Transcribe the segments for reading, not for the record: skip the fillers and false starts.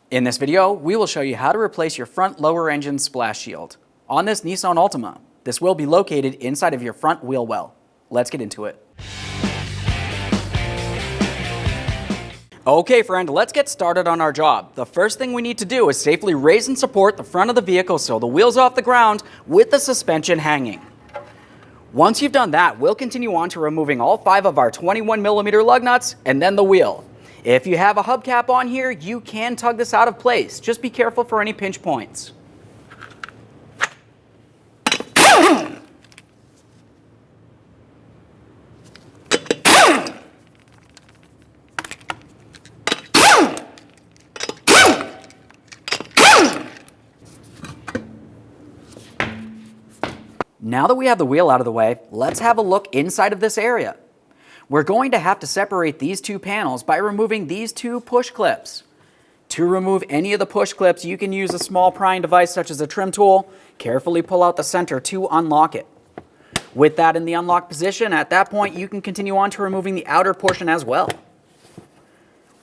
In this video, we will show you how to replace your front lower engine splash shield on this Nissan Altima. This will be located inside of your front wheel well. Let's get into it. Okay friend, let's get started on our job. The first thing we need to do is safely raise and support the front of the vehicle so the wheel's off the ground with the suspension hanging. Once you've done that, we'll continue on to removing all 5 of our 21mm lug nuts and then the wheel. If you have a hubcap on here, you can tug this out of place. Just be careful for any pinch points. Now that we have the wheel out of the way, let's have a look inside of this area. We're going to have to separate these 2 panels by removing these 2 push clips. To remove any of the push clips, you can use a small prying device such as a trim tool. Carefully pull out the center to unlock it. With that in the unlocked position, at that point you can continue on to removing the outer portion as well.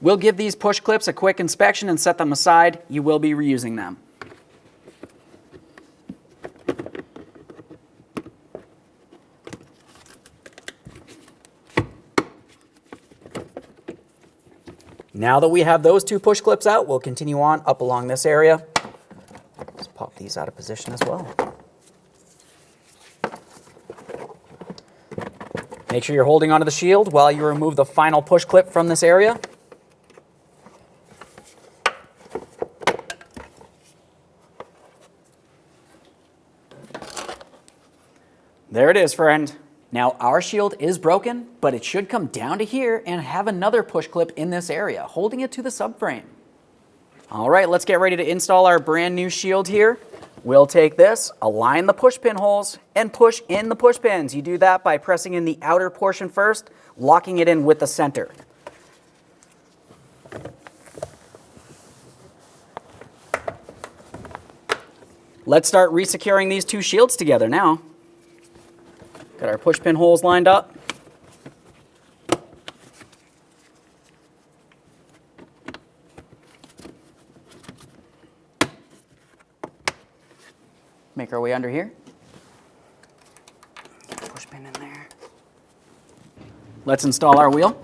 We'll give these push clips a quick inspection and set them aside. You will be reusing them. Now that we have those 2 push clips out, we'll continue on up along this area. Let's pop these out of position as well. Make sure you're holding onto the shield while you remove the final push clip from this area. There it is, friend. Now our shield is broken, but it should come down to here and have another push clip in this area, holding it to the subframe. All right, let's get ready to install our brand new shield here. We'll take this, align the push pin holes, and push in the push pins. You do that by pressing in the outer portion first, locking it in with the center. Let's start resecuring these 2 shields together now. Got our push pin holes lined up. Make our way under here. Get the push pin in there. Let's install our wheel.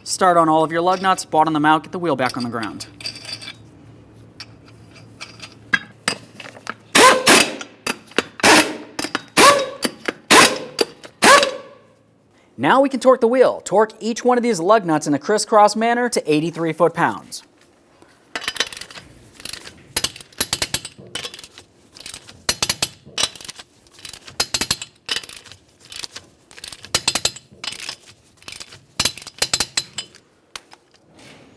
Start on all of your lug nuts, bottom them out, get the wheel back on the ground. Now we can torque the wheel. Torque each one of these lug nuts in a crisscross manner to 83 foot-pounds.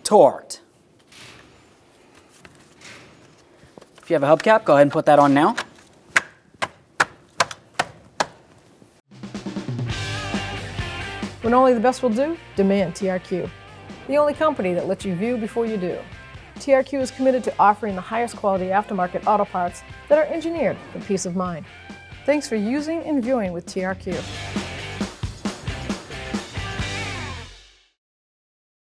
Torqued. If you have a hubcap, go ahead and put that on now. When only the best will do, demand TRQ. The only company that lets you view before you do. TRQ is committed to offering the highest quality aftermarket auto parts that are engineered for peace of mind. Thanks for using and viewing with TRQ.